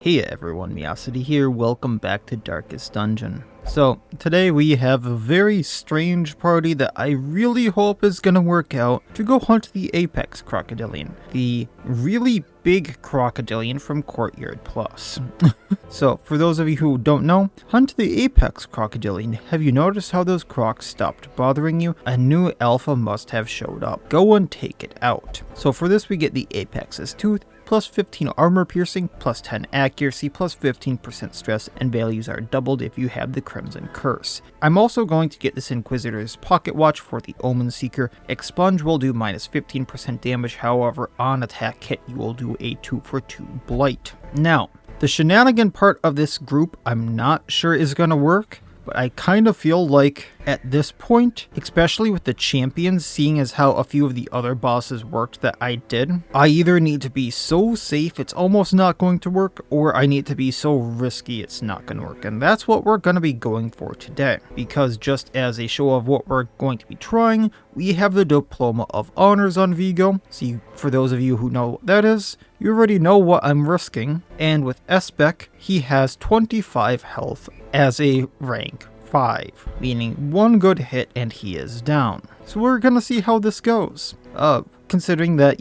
Hey everyone, Miacidae here, welcome back to Darkest Dungeon. So, today we have a very strange party that I really hope is gonna work out to go hunt the Apex Crocodillian, the really big Crocodillian from Courtyard Plus. So, for those of you who don't know, hunt the Apex Crocodillian. Have you noticed how those Crocs stopped bothering you? A new alpha must have showed up. Go and take it out. So for this we get the Apex's Tooth, plus 15 armor piercing, plus 10 accuracy, plus 15% stress, and values are doubled if you have the Crimson Curse. I'm also going to get this Inquisitor's Pocket Watch for the Omen Seeker. Expunge will do minus 15% damage, however on attack hit you will do a 2-for-2 Blight. Now, the shenanigan part of this group I'm not sure is going to work, but I kind of feel like at this point, especially with the champions, seeing as how a few of the other bosses worked that I did, I either need to be so safe it's almost not going to work, or I need to be so risky it's not going to work. And that's what we're going to be going for today. Because just as a show of what we're going to be trying, we have the Diploma of Honors on Vigo. See, for those of you who know what that is, you already know what I'm risking. And with Espec, he has 25 health as a rank 5, meaning one good hit and he is down. So we're gonna see how this goes. Considering that,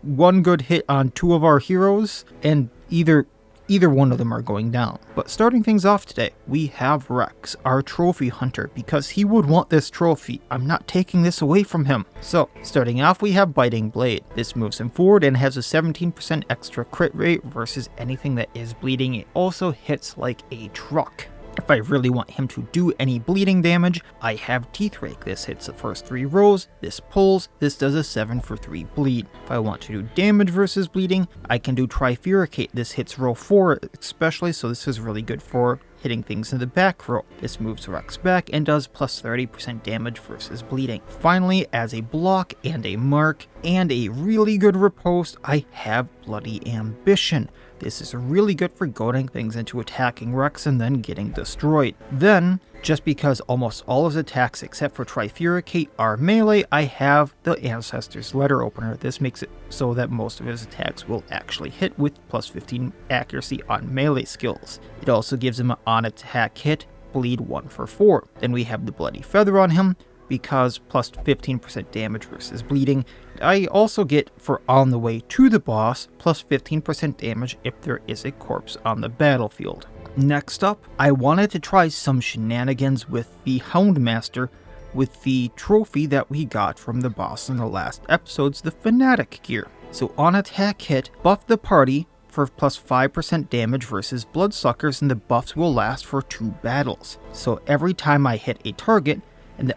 one good hit on 2 of our heroes, and either one of them are going down. But starting things off today, we have Wrex, our trophy hunter, because he would want this trophy. I'm not taking this away from him. So, starting off we have Biting Blade. This moves him forward and has a 17% extra crit rate versus anything that is bleeding. It also hits like a truck. If I really want him to do any bleeding damage, I have Teeth Rake. This hits the first 3 rows, this pulls, this does a 7-for-3 bleed. If I want to do damage versus bleeding, I can do Trifuricate. This hits row 4 especially, so this is really good for hitting things in the back row. This moves Wrex back and does plus 30% damage versus bleeding. Finally, as a block and a mark and a really good riposte, I have Bloody Ambition. This is really good for goading things into attacking Wrex and then getting destroyed. Then, just because almost all his attacks except for Trifuricate are melee, I have the Ancestor's Letter Opener. This makes it so that most of his attacks will actually hit with plus 15 accuracy on melee skills. It also gives him an on-attack hit, bleed 1-for-4. Then we have the Bloody Feather on him, because plus 15% damage versus bleeding. I also get, for on the way to the boss, plus 15% damage if there is a corpse on the battlefield. Next up, I wanted to try some shenanigans with the Houndmaster with the trophy that we got from the boss in the last episodes, the Fanatic gear. So on attack hit, buff the party for plus 5% damage versus Bloodsuckers, and the buffs will last for 2 battles. So every time I hit a target, and the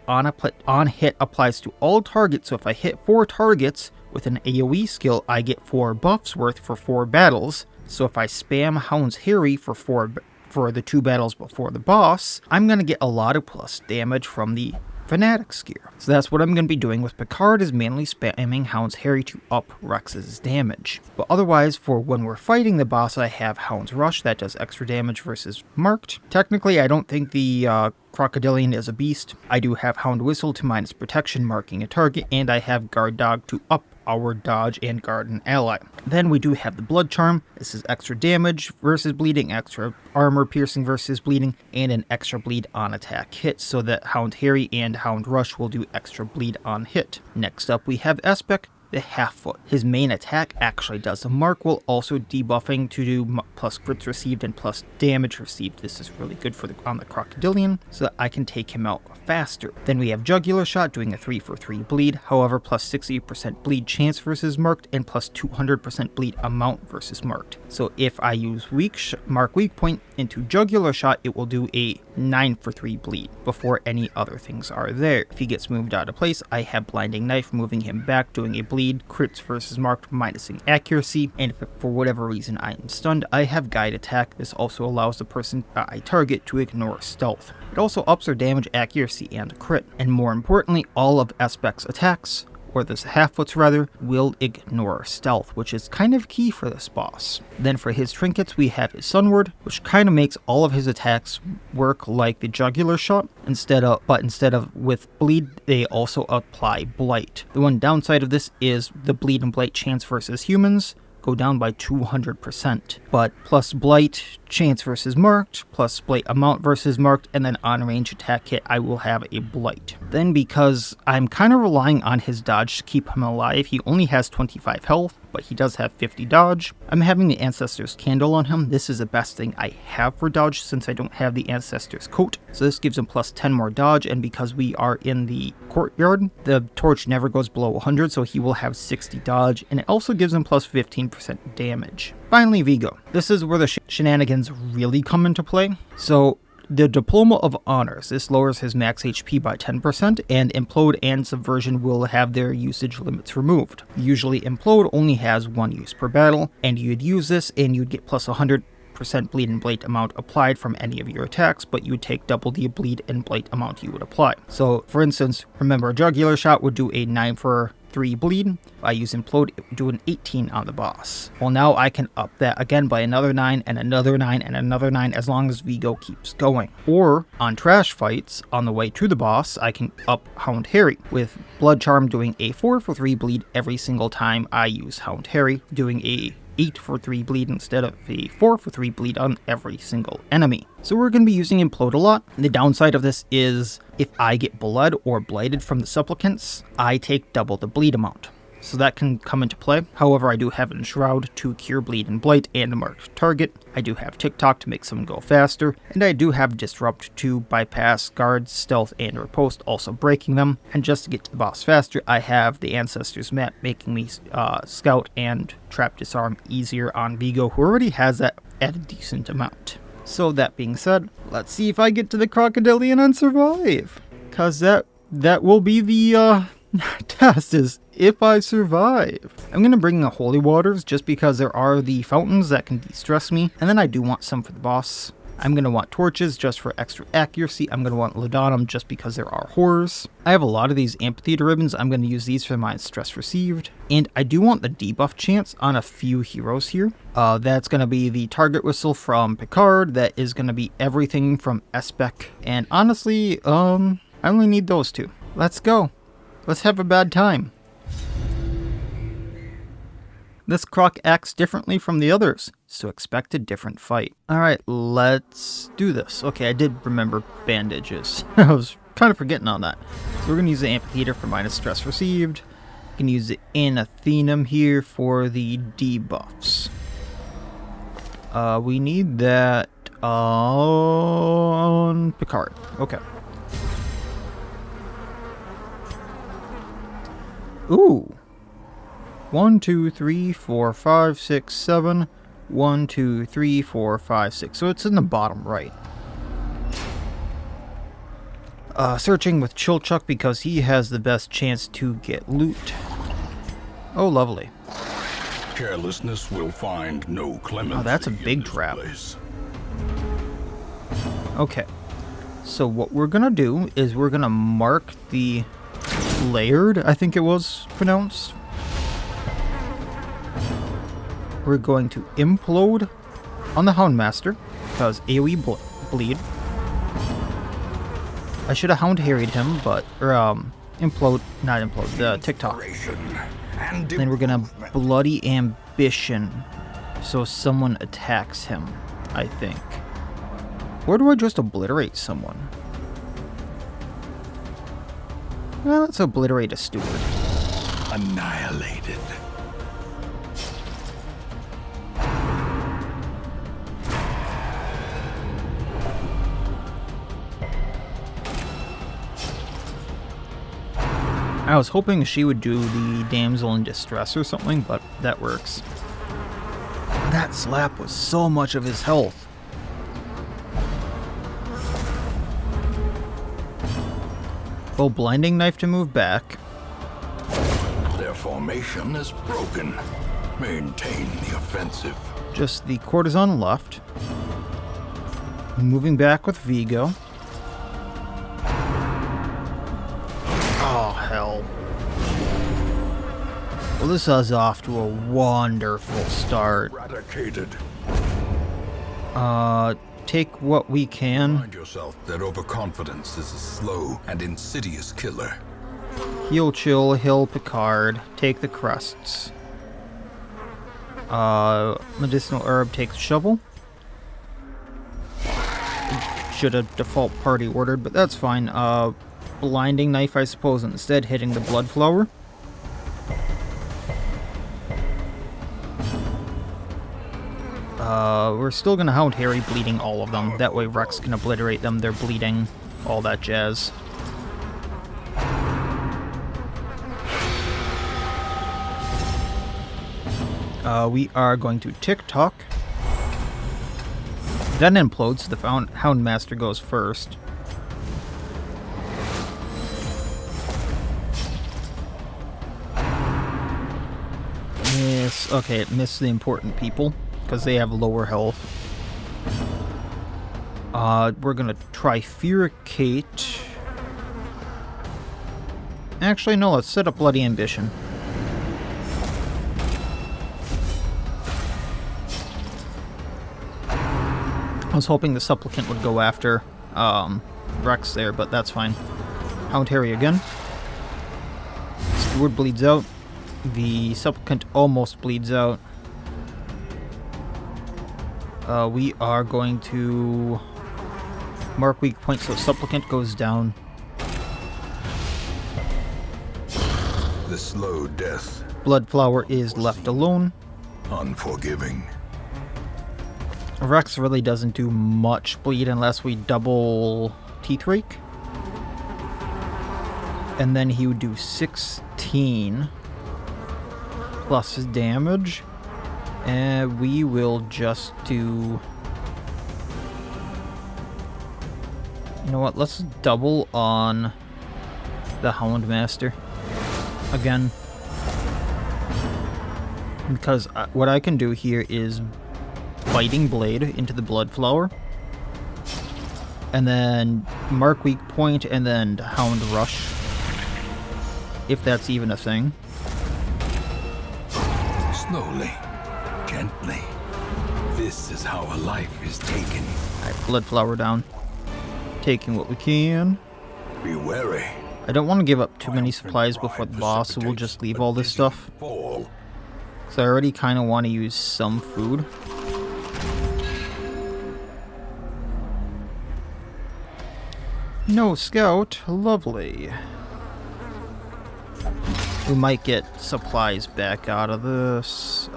on hit applies to all targets, so if I hit 4 targets with an AoE skill, I get 4 buffs worth for 4 battles. So if I spam Hound's Harry for the 2 battles before the boss, I'm going to get a lot of plus damage from the Fanatic's gear. So that's what I'm going to be doing with Picard, is mainly spamming Hound's Harry to up Rex's damage. But otherwise, for when we're fighting the boss, I have Hound's Rush that does extra damage versus Marked. Technically, I don't think the Crocodillian is a beast. I do have Hound Whistle to minus protection marking a target, and I have Guard Dog to up our dodge and guard an ally. Then we do have the Blood Charm. This is extra damage versus bleeding, extra armor piercing versus bleeding, and an extra bleed on attack hit, so that Hound Harry and Hound Rush will do extra bleed on hit. Next up we have Espec, the Half-Foot. His main attack actually does a mark, while also debuffing to do plus crits received and plus damage received. This is really good for on the Crocodillian, so that I can take him out faster. Then we have Jugular Shot doing a 3-for-3 bleed, however plus 60% bleed chance versus marked and plus 200% bleed amount versus marked. So if I use mark weak point into Jugular Shot, it will do a 9-for-3 bleed before any other things are there. If he gets moved out of place, I have Blinding Knife moving him back, doing a bleed, crits versus marked, minusing accuracy, and if for whatever reason I am stunned, I have Guide Attack. This also allows the person I target to ignore stealth. It also ups their damage, accuracy, and crit, and more importantly, all of Espec's attacks, or this half-foots rather, will ignore stealth, which is kind of key for this boss. Then for his trinkets, we have his Sunward, which kind of makes all of his attacks work like the Jugular Shot, but instead of with bleed, they also apply blight. The one downside of this is the bleed and blight chance versus humans go down by 200%. But plus Blight, chance versus marked, plus Blight amount versus marked, and then on range attack hit, I will have a Blight. Then because I'm kind of relying on his dodge to keep him alive, he only has 25 health, but he does have 50 dodge. I'm having the Ancestor's Candle on him. This is the best thing I have for dodge since I don't have the Ancestor's Coat. So this gives him plus 10 more dodge, and because we are in the Courtyard, the torch never goes below 100, so he will have 60 dodge, and it also gives him plus 15% damage. Finally, Vigo. This is where the shenanigans really come into play. So the Diploma of Honors, this lowers his max HP by 10%, and Implode and Subversion will have their usage limits removed. Usually Implode only has one use per battle, and you'd use this and you'd get plus 100% bleed and blight amount applied from any of your attacks, but you would take double the bleed and blight amount you would apply. So for instance, remember a Jugular Shot would do a 9 for 3 bleed. If I use Implode, it would do an 18 on the boss. Well, now I can up that again by another 9 and another 9 and another 9 as long as Vigo keeps going. Or on trash fights on the way to the boss, I can up Hound Harry with Blood Charm doing a 4 for 3 bleed every single time I use Hound Harry, doing a 8 for 3 bleed instead of a 4 for 3 bleed on every single enemy. So we're going to be using Implode a lot. The downside of this is if I get blood or blighted from the supplicants, I take double the bleed amount. So that can come into play. However, I do have Enshroud to cure bleed and blight and mark target. I do have TikTok to make someone go faster, and I do have Disrupt to bypass guards, stealth, and riposte, also breaking them. And just to get to the boss faster, I have the Ancestor's Map making me scout and trap disarm easier on Vigo, who already has that at a decent amount. So that being said, let's see if I get to the Crocoudillian and survive. Cause that will be the test, is if I survive. I'm gonna bring the Holy Waters just because there are the fountains that can de-stress me, and then I do want some for the boss. I'm gonna want torches just for extra accuracy. I'm gonna want Laudanum just because there are horrors. I have a lot of these amphitheater ribbons. I'm gonna use these for my stress received. And I do want the debuff chance on a few heroes here. That's gonna be the target whistle from Picard. That is gonna be everything from Espec. And honestly, I only need those two. Let's go. Let's have a bad time. This Croc acts differently from the others, so expect a different fight. Alright, let's do this. Okay, I did remember bandages. I was kind of forgetting on that. So we're going to use the Amphitheater for minus stress received. We can use the Anathenum here for the debuffs. We need that on Picard. Okay. Ooh. 1, 2, 3, 4, 5, 6, 7. 1, 2, 3, 4, 5, 6. So it's in the bottom right. Searching with Chilchuck because he has the best chance to get loot. Oh, lovely. Carelessness will find no clemency. Oh, that's a big trap. Okay. So what we're gonna do is we're gonna mark the Layered, I think it was pronounced. We're going to Implode on the Houndmaster because AoE bleed. I should have Hound Harried him, but Implode, not Implode, the TikTok. Then we're gonna Bloody Ambition, so someone attacks him, I think. Where do I just obliterate someone? Well, let's obliterate a steward. Annihilated. I was hoping she would do the Damsel in Distress or something, but that works. That slap was so much of his health. Well, Blinding Knife to move back. Their formation is broken. Maintain the offensive. Just the Courtesan left. Moving back with Vigo. Oh, hell. Well, this is off to a wonderful start. Eradicated. Take what we can. Remind yourself that overconfidence is a slow and insidious killer. Heal Chill, Hill Picard, take the crests. Medicinal herb takes shovel. Should have default party ordered, but that's fine. Blinding knife, I suppose, instead, hitting the Bloodflower. We're still gonna Hound Harry, bleeding all of them. That way Wrex can obliterate them. They're bleeding, all that jazz. We are going to TikTok. Then implodes, so the Hound Master goes first. Miss. Okay, it missed the important people, because they have lower health. We're gonna Trifuricate. Actually, no, let's set up Bloody Ambition. I was hoping the Supplicant would go after Wrex there, but that's fine. Hound Harry again. Steward bleeds out. The Supplicant almost bleeds out. We are going to mark weak point so Supplicant goes down. The slow death. Bloodflower is left alone. Unforgiving. Wrex really doesn't do much bleed unless we double Teeth Rake. And then he would do 16 plus his damage. And we will just do... You know what, let's double on the Hound Master again. Because what I can do here is Biting Blade into the Bloodflower. And then mark weak point and then Hound Rush. If that's even a thing. Slowly. Gently. This is how a life is taken. Alright, Bloodflower down. Taking what we can. Be wary. I don't want to give up too many supplies before the boss, so we'll just leave all this stuff. Fall. So I already kind of want to use some food. No scout. Lovely. We might get supplies back out of this.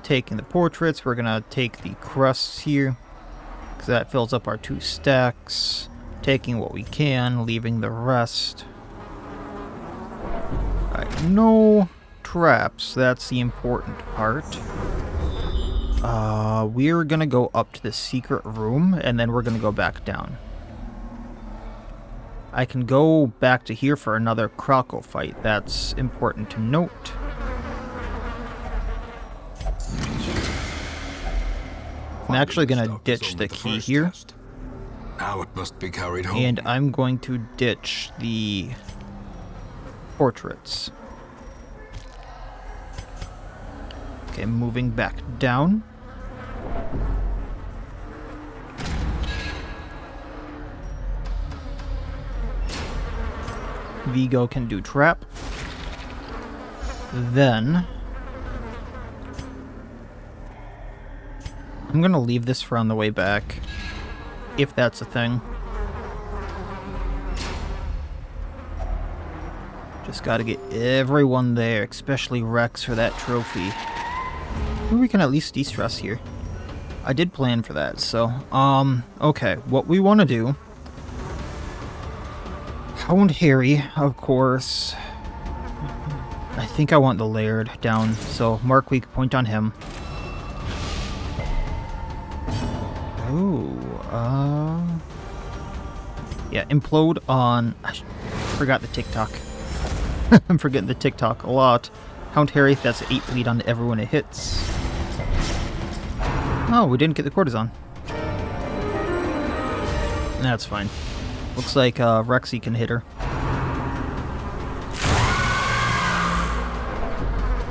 Taking the portraits, we're gonna take the crusts here, because that fills up our 2 stacks. Taking what we can, leaving the rest. Alright, no traps, that's the important part. We're gonna go up to the secret room, and then we're gonna go back down. I can go back to here for another Croco fight. That's important to note. I'm actually going to ditch the key here. Now it must be carried home. And I'm going to ditch the portraits. Okay, moving back down. Vigo can do trap. Then I'm gonna leave this for on the way back, if that's a thing. Just gotta get everyone there, especially Wrex for that trophy. Maybe we can at least de-stress here. I did plan for that, so okay, what we want to do, Hound Harry, of course. I think I want the Laird down, so mark weak point on him. Oh, yeah, implode on... I forgot the TikTok. I'm forgetting the TikTok a lot. Hound Harry, that's 8 bleed on everyone it hits. Oh, we didn't get the Courtesan. That's fine. Looks like Rexy can hit her.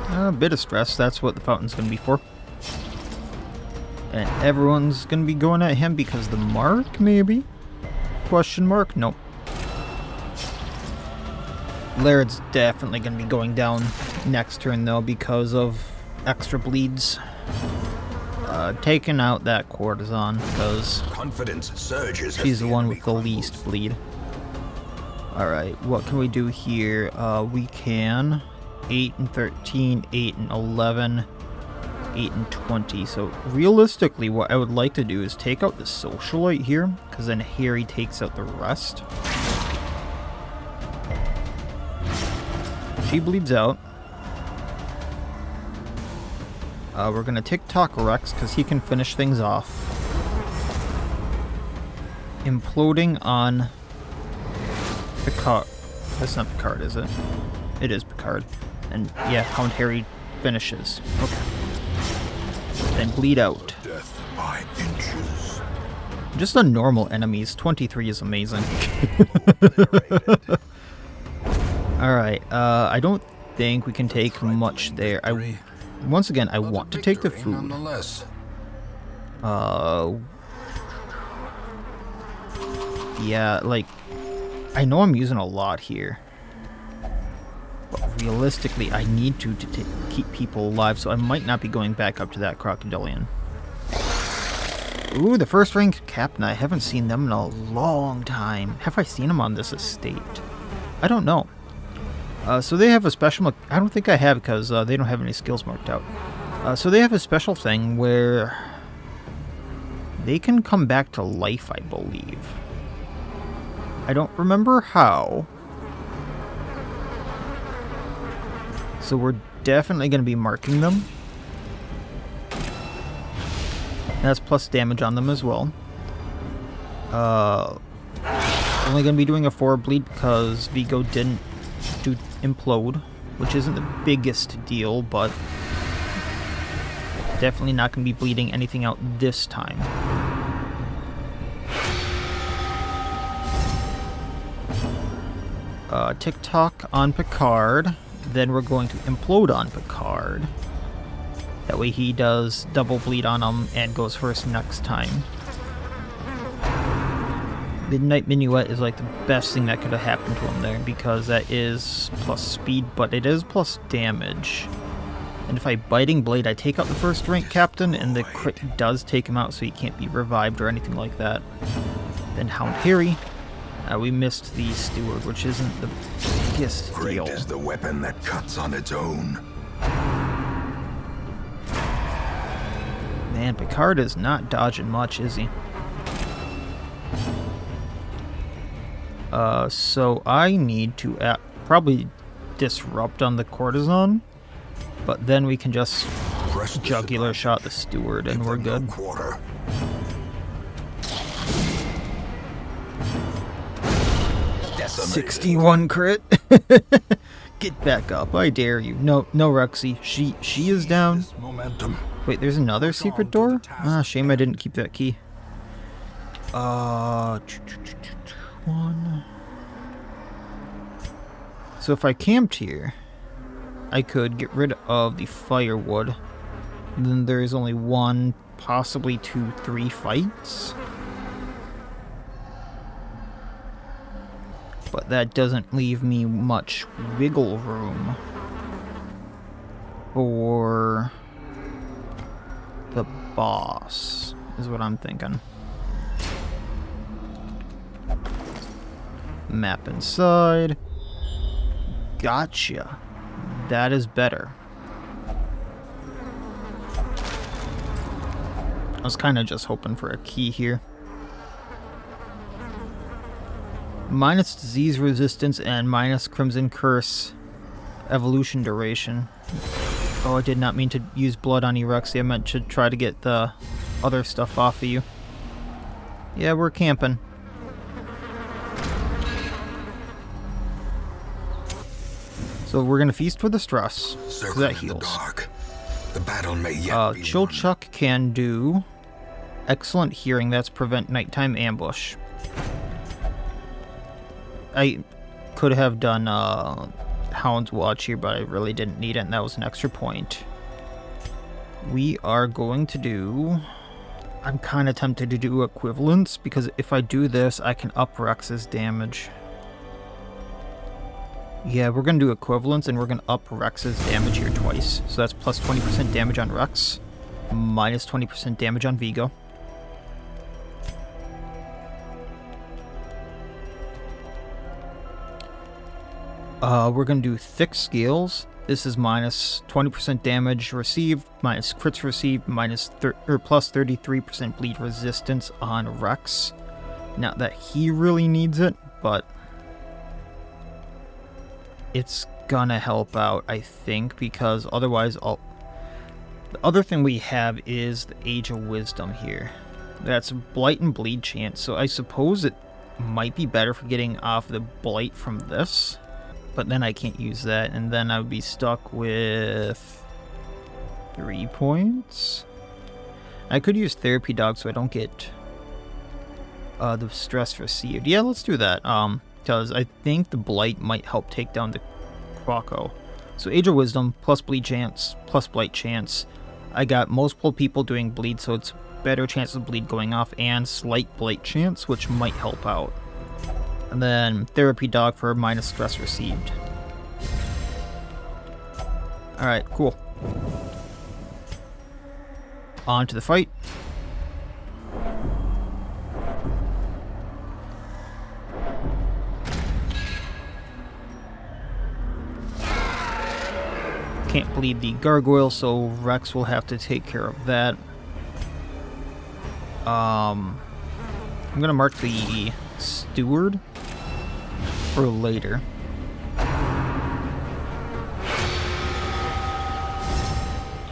A bit of stress, that's what the fountain's gonna be for. And everyone's gonna be going at him because the mark, maybe? Question mark? Nope. Laird's definitely gonna be going down next turn though because of extra bleeds. taking out that courtesan because Confidence surges. she's the one with the least bleed. Alright, what can we do here? We can 8 and 13, 8 and 11, 8 and 20. So realistically, what I would like to do is take out the socialite here, because then Harry takes out the rest. She bleeds out. We're gonna TikTok Wrex because he can finish things off. Imploding on Picard. That's not Picard, is it? It is Picard. And yeah, Hound Harry finishes. Okay. Then bleed out. Death by inches. Just on normal enemies, 23 is amazing. Alright, I don't think we can take much there. Once again, I want to take the food. Yeah, like, I know I'm using a lot here. But realistically, I need to keep people alive, so I might not be going back up to that Crorodillian. Ooh, the first rank captain. I haven't seen them in a long time. Have I seen them on this estate? I don't know. So they have a special... I don't think I have because they don't have any skills marked out. So they have a special thing where they can come back to life, I believe. I don't remember how. So we're definitely going to be marking them. That's plus damage on them as well. Only going to be doing a 4 bleed because Vigo didn't do implode, which isn't the biggest deal, but definitely not going to be bleeding anything out this time. TikTok on Picard, then we're going to implode on Picard. That way he does double bleed on him and goes first next time. Midnight Minuet is like the best thing that could have happened to him there because that is plus speed, but it is plus damage. And if I Biting Blade, I take out the first rank captain and the crit does take him out so he can't be revived or anything like that. Then Hound Harry. We missed the Steward, which isn't the biggest deal. Great is the weapon that cuts on its own. Man, Picard is not dodging much, is he? So I need to probably disrupt on the courtesan, but then we can just jugular shot the Steward and we're good. 61 crit. Get back up, I dare you. No, Rexy. She is down. Wait, there's another secret door? Ah, shame I didn't keep that key. One. So if I camped here, I could get rid of the firewood. Then there is only 1, possibly 2, 3 fights. But that doesn't leave me much wiggle room for the boss, is what I'm thinking. Map inside. Gotcha. That is better. I was kind of just hoping for a key here. Minus disease resistance and minus Crimson Curse evolution duration. Oh, I did not mean to use blood on you, Rexy. I meant to try to get the other stuff off of you. Yeah, we're camping. So we're gonna feast for the stress, because that heals. The battle may yet be Chill won. Chuck can do excellent hearing. That's prevent nighttime ambush. I could have done Hound's Watch here, but I really didn't need it, and that was an extra point. We are going to do... I'm kind of tempted to do Equivalence, because if I do this, I can up Rex's damage. Yeah, we're going to do Equivalence, and we're going to up Rex's damage here twice. So that's plus 20% damage on Wrex. minus 20% damage on Vigo. We're going to do thick scales. This is minus 20% damage received, minus crits received, plus 33% bleed resistance on Wrex. Not that he really needs it, but it's gonna help out, I think, because otherwise the other thing we have is the Age of Wisdom here. That's Blight and Bleed chance, so I suppose it might be better for getting off the Blight from this. But then I can't use that, and then I would be stuck with 3 points. I could use Therapy Dog so I don't get the stress received. Yeah, let's do that. Because I think the Blight might help take down the Croco. So Age of Wisdom, plus Bleed chance, plus Blight chance. I got multiple people doing Bleed, so it's better chance of Bleed going off, and slight Blight chance, which might help out. And then Therapy Dog for minus stress received. Alright, cool. On to the fight. Can't bleed the gargoyle, so Wrex will have to take care of that. I'm gonna mark the steward for later.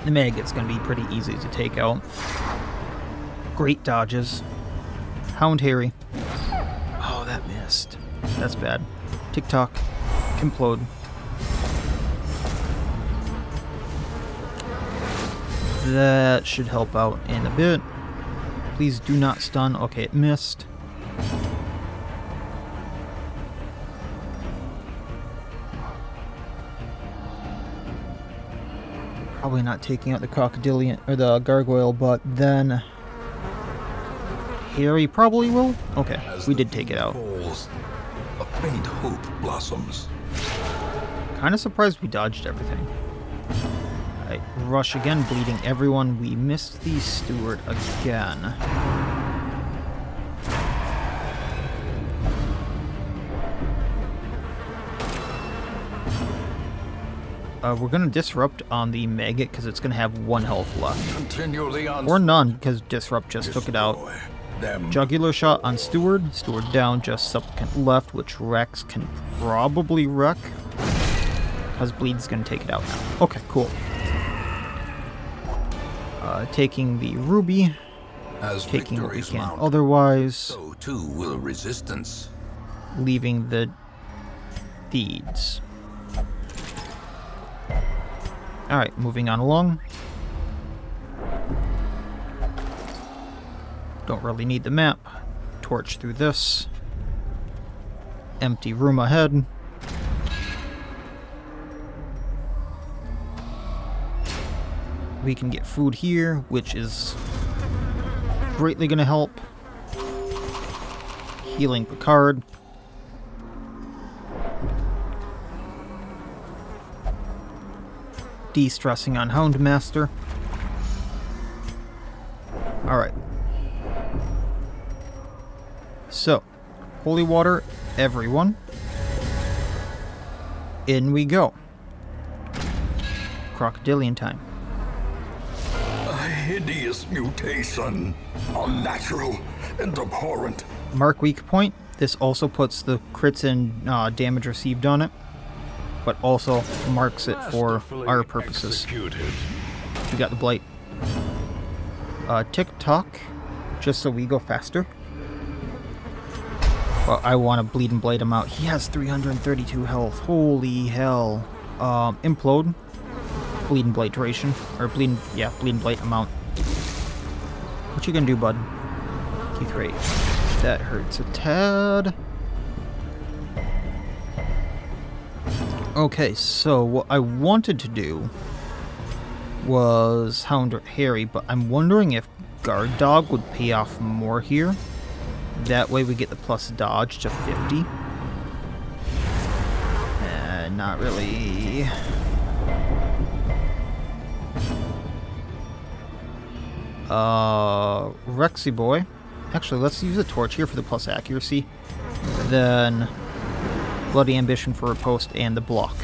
The maggot's gonna be pretty easy to take out. Great dodges. Hound Harry. Oh, that missed. That's bad. Tick-tock. Implode. That should help out in a bit. Please do not stun. Okay, it missed. Probably not taking out the Crocodillian or the gargoyle, but then Harry probably will. Okay, we did take it out. Falls, a faint hope blossoms. Kind of surprised we dodged everything. Alright, rush again, bleeding everyone. We missed the steward again. We're going to disrupt on the maggot because it's going to have 1 health left. Continually on Or none, because disrupt just took it out. Them. Jugular shot on steward. Steward down, just supplicant left, which Wrex can probably wreck. Because bleed's going to take it out now. Okay, cool. Taking the ruby. As Taking what we victories can mount, otherwise. so too will resistance. Leaving the deeds. Alright, moving on along. Don't really need the map. Torch through this. Empty room ahead. We can get food here, which is greatly going to help. Healing Picard. De-stressing on Houndmaster. Alright. So, holy water, everyone. In we go. Crocodillian time. A hideous mutation. Unnatural and abhorrent. Mark weak point. This also puts the crits and damage received on it, but also marks it for our purposes. We got the blight. Tick-tock, just so we go faster. Well, I want to bleed and blade him out. He has 332 health. Holy hell. Implode. Bleed and blade duration. Or bleed and blade amount. What you gonna do, bud? Keith Rage. That hurts a tad. Okay, so what I wanted to do was Hound Harry, but I'm wondering if Guard Dog would pay off more here. That way we get the plus dodge to 50. Not really. Rexy boy. Actually, let's use a torch here for the plus accuracy. Then Bloody Ambition for riposte and the block.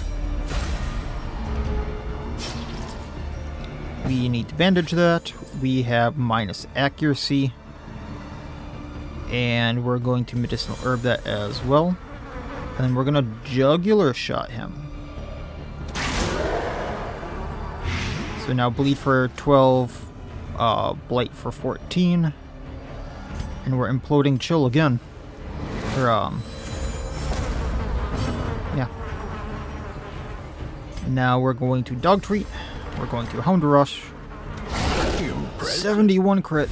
We need to bandage that. We have minus accuracy. And we're going to medicinal herb that as well. And then we're going to jugular shot him. So now bleed for 12, blight for 14. And we're imploding chill again. Or, yeah. Now we're going to dog treat. We're going to hound rush. 71 crit.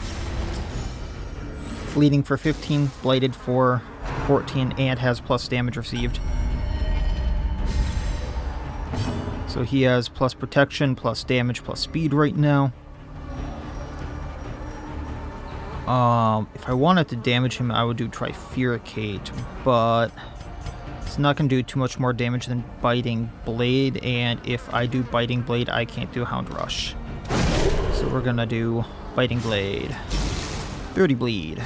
Bleeding for 15, blighted for 14, and has plus damage received. So he has plus protection, plus damage, plus speed right now. If I wanted to damage him, I would do Trifuricate, but it's not going to do too much more damage than Biting Blade, and if I do Biting Blade, I can't do Hound Rush. So we're going to do Biting Blade. 30 bleed.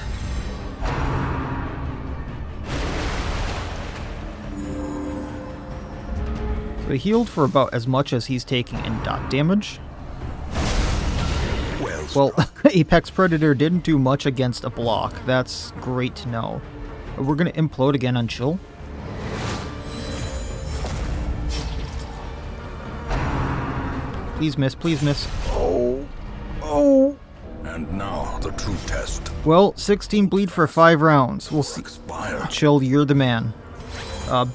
So he healed for about as much as he's taking in dot damage. Well, Apex Predator didn't do much against a block. That's great to know. But we're going to implode again on chill. Please miss, please miss. Oh. Oh. And now the true test. Well, 16 bleed for 5 rounds. We'll see. Chill, you're the man.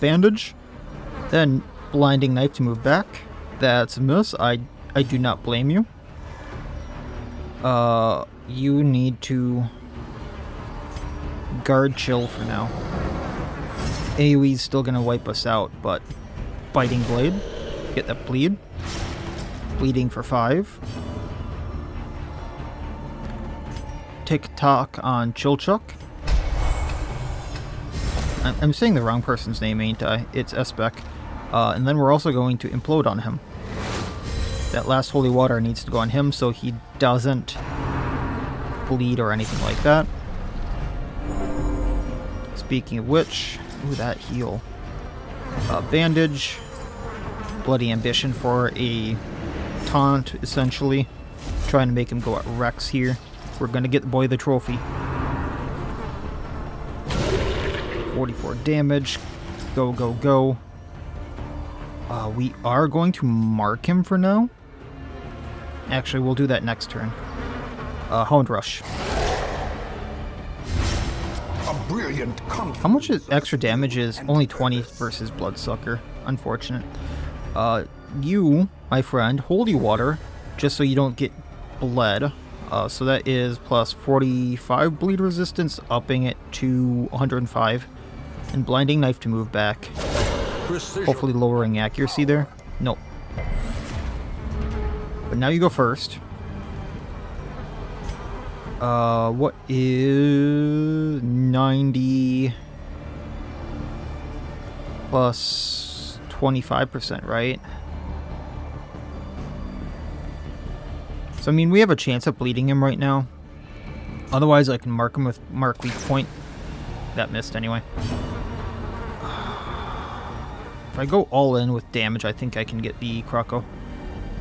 Bandage. Then blinding knife to move back. That's a miss. I do not blame you. You need to guard chill for now. AoE's still gonna wipe us out, but Biting Blade. Get that bleed. Bleeding for 5. Tick-tock on Chilchuck. I'm saying the wrong person's name, ain't I? It's Espec. And then we're also going to implode on him. That last holy water needs to go on him so he doesn't bleed or anything like that. Speaking of which, ooh, that heal. Bandage. Bloody Ambition for a taunt, essentially. Trying to make him go at Wrex here. We're gonna get the boy the trophy. 44 damage. Go, go, go. We are going to mark him for now. Actually, we'll do that next turn. Hound Rush. A brilliant How much extra damage is only 20 versus Bloodsucker? Unfortunate. You, my friend, Holy Water, just so you don't get bled. So that is plus 45 bleed resistance, upping it to 105. And Blinding Knife to move back. precision. Hopefully lowering accuracy there. Nope. But now you go first. What is 90 plus 25%, right? So, I mean, we have a chance of bleeding him right now. Otherwise, I can mark him with Mark Weak Point. That missed anyway. If I go all in with damage, I think I can get the Croco.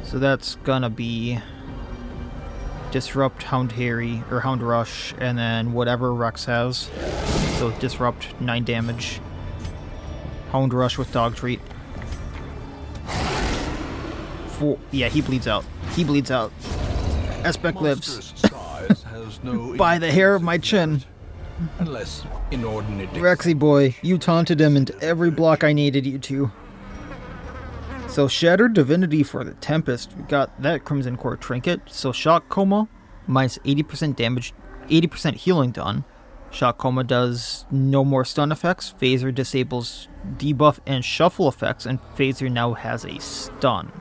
So that's gonna be Disrupt, Hound Harry, or Hound Rush, and then whatever Wrex has. So Disrupt, 9 damage. Hound Rush with Dog Treat. 4. Yeah, he bleeds out. He bleeds out. Espec lives. By the hair of my chin. Unless inordinate. Rexy boy, you taunted him into every block I needed you to. So Shattered Divinity for the Tempest. We got that Crimson Core Trinket. So Shock Coma, minus 80% damage, 80% healing done. Shock Coma does no more stun effects. Phaser disables debuff and shuffle effects, and Phaser now has a stun.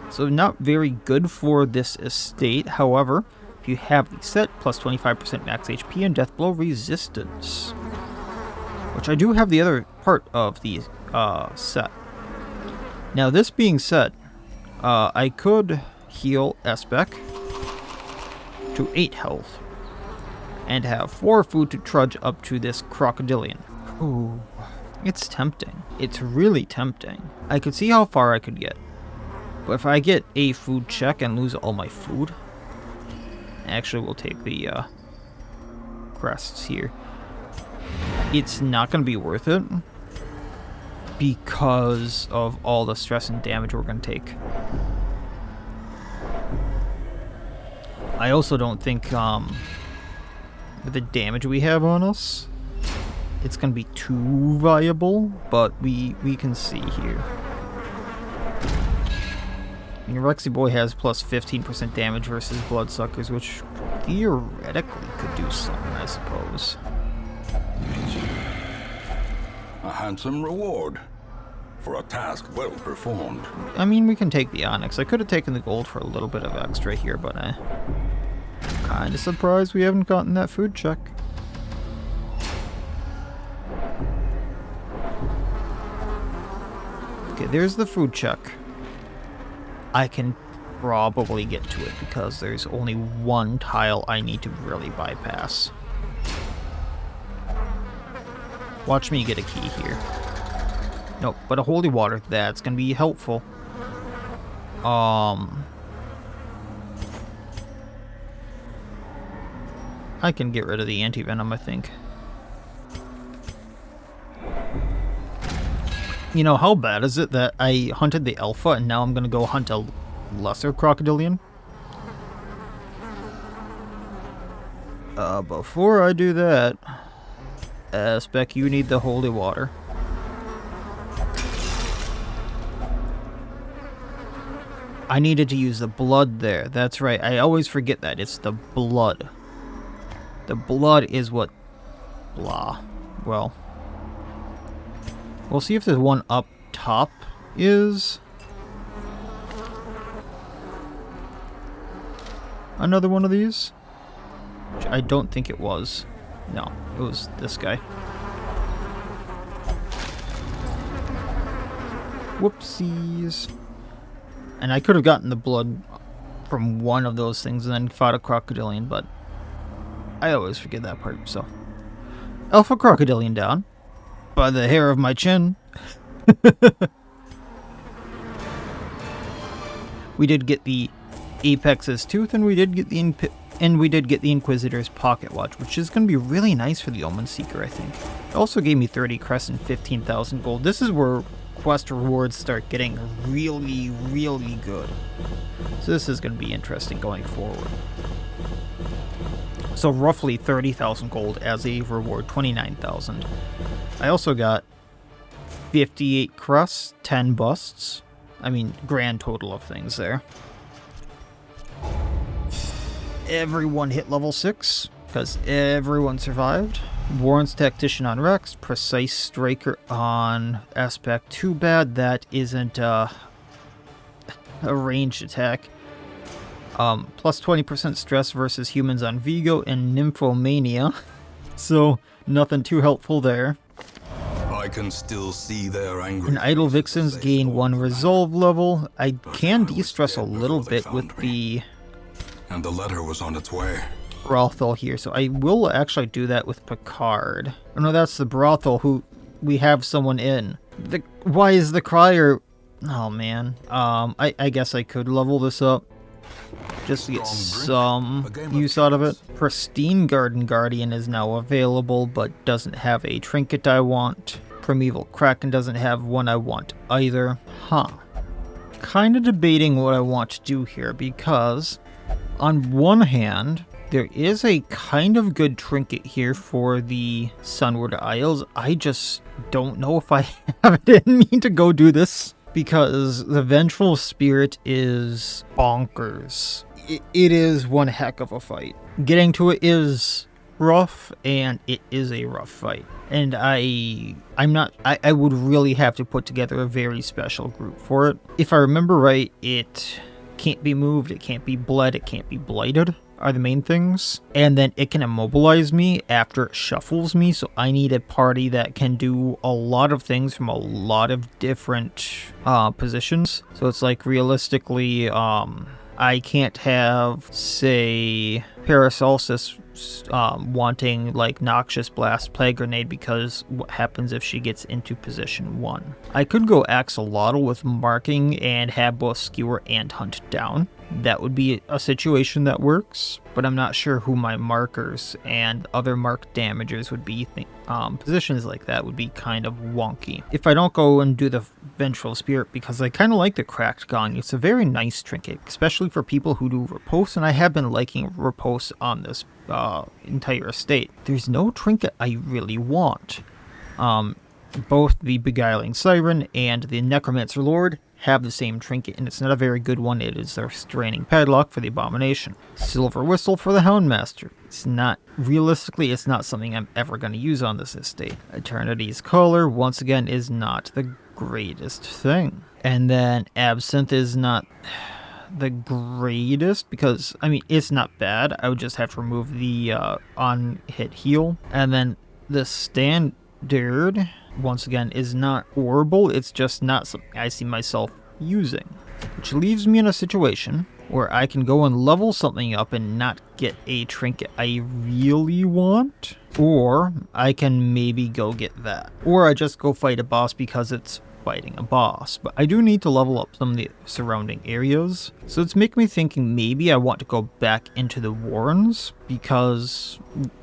So not very good for this estate. However, if you have the set, plus 25% max HP and Death Blow resistance. Which I do have the other part of the set. Now this being said, I could heal Espec. to 8 health. And have 4 food to trudge up to this Crorodillian. Ooh, it's tempting. It's really tempting. I could see how far I could get. But if I get a food check and lose all my food... Actually, we'll take the crests here. It's not going to be worth it. Because of all the stress and damage we're going to take. I also don't think... with the damage we have on us, it's gonna be too viable, but we can see here. I mean, Rexy Boy has plus 15% damage versus Bloodsuckers, which theoretically could do something, I suppose. A handsome reward for a task well performed. I mean, we can take the Onyx. I could have taken the gold for a little bit of extra here, but kinda surprised we haven't gotten that food check. Okay, there's the food check. I can probably get to it because there's only one tile I need to really bypass. Watch me get a key here. Nope, but a holy water, that's gonna be helpful. I can get rid of the anti-venom, I think. You know, how bad is it that I hunted the alpha and now I'm gonna go hunt a lesser Crorodillian? Before I do that, Spec, you need the holy water. I needed to use the blood there. That's right, I always forget that. It's the blood. The blood is what... blah. Well. We'll see if there's one up top is... another one of these? Which I don't think it was. No, it was this guy. Whoopsies. And I could have gotten the blood from one of those things and then fought a Crorodillian, but... I always forget that part, so... Alpha Crorodillian down. By the hair of my chin. We did get the Apex's Tooth, and we did get the Inquisitor's Pocket Watch, which is going to be really nice for the Omen Seeker, I think. It also gave me 30 crests and 15,000 gold. This is where quest rewards start getting really, really good. So this is going to be interesting going forward. So roughly 30,000 gold as a reward, 29,000. I also got 58 crusts, 10 busts. I mean, grand total of things there. Everyone hit level 6, because everyone survived. Warren's Tactician on Wrex, Precise Striker on Aspect. Too bad that isn't a ranged attack. Plus 20% stress versus humans on Vigo and Nymphomania. So, nothing too helpful there. I can still see their anger. And Idle Vixens gain 1 resolve level. I can de-stress a little bit with the... And the letter was on its way. Brothel here, so I will actually do that with Picard. Oh no, that's the brothel who we have someone in. Why is the crier... Oh man. I guess I could level this up. Just to get some use out of it. Pristine Garden Guardian is now available, but doesn't have a trinket I want. Primeval Kraken doesn't have one I want either. Huh. Kind of debating what I want to do here, because on one hand, there is a kind of good trinket here for the Sunward Isles. I just don't know if I have it in me to go do this, because the Vengeful Spirit is bonkers. It is one heck of a fight. Getting to it is rough, and it is a rough fight. And I would really have to put together a very special group for it. If I remember right, it can't be moved, it can't be bled, it can't be blighted, are the main things. And then it can immobilize me after it shuffles me, so I need a party that can do a lot of things from a lot of different positions. So it's like realistically, I can't have, say, Paracelsus wanting like Noxious Blast Plague Grenade because what happens if she gets into position 1? I could go Axolotl with marking and have both skewer and hunt down. That would be a situation that works, but I'm not sure who my markers and other marked damagers would be. Positions like that would be kind of wonky. If I don't go and do the Vengeful Spirit, because I kind of like the Cracked Gong, it's a very nice trinket, especially for people who do riposte, and I have been liking riposte on this entire estate. There's no trinket I really want. Both the Beguiling Siren and the Necromancer Lord have the same trinket, and it's not a very good one. It is their Straining Padlock for the Abomination. Silver Whistle for the Houndmaster. It's not, realistically, it's not something I'm ever going to use on this estate. Eternity's Color, once again, is not the greatest thing. And then Absinthe is not the greatest, because, I mean, it's not bad. I would just have to remove the on-hit heal. And then the Standard, once again, is not horrible. It's just not something I see myself using. Which leaves me in a situation where I can go and level something up and not get a trinket I really want. Or I can maybe go get that. Or I just go fight a boss because it's fighting a boss. But I do need to level up some of the surrounding areas. So it's making me thinking maybe I want to go back into the Warrens, because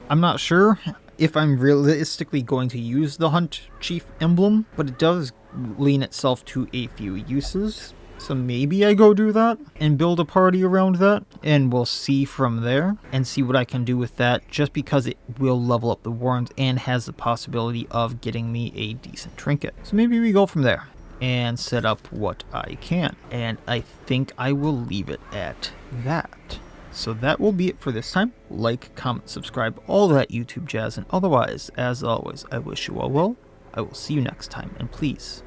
I'm not sure if I'm realistically going to use the Hunt Chief emblem, but it does lean itself to a few uses. So maybe I go do that and build a party around that, and we'll see from there and see what I can do with that, just because it will level up the Warrens and has the possibility of getting me a decent trinket. So maybe we go from there and set up what I can. And I think I will leave it at that. So that will be it for this time. Like, comment, subscribe, all that YouTube jazz, and otherwise, as always, I wish you all well. I will see you next time, and please,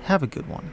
have a good one.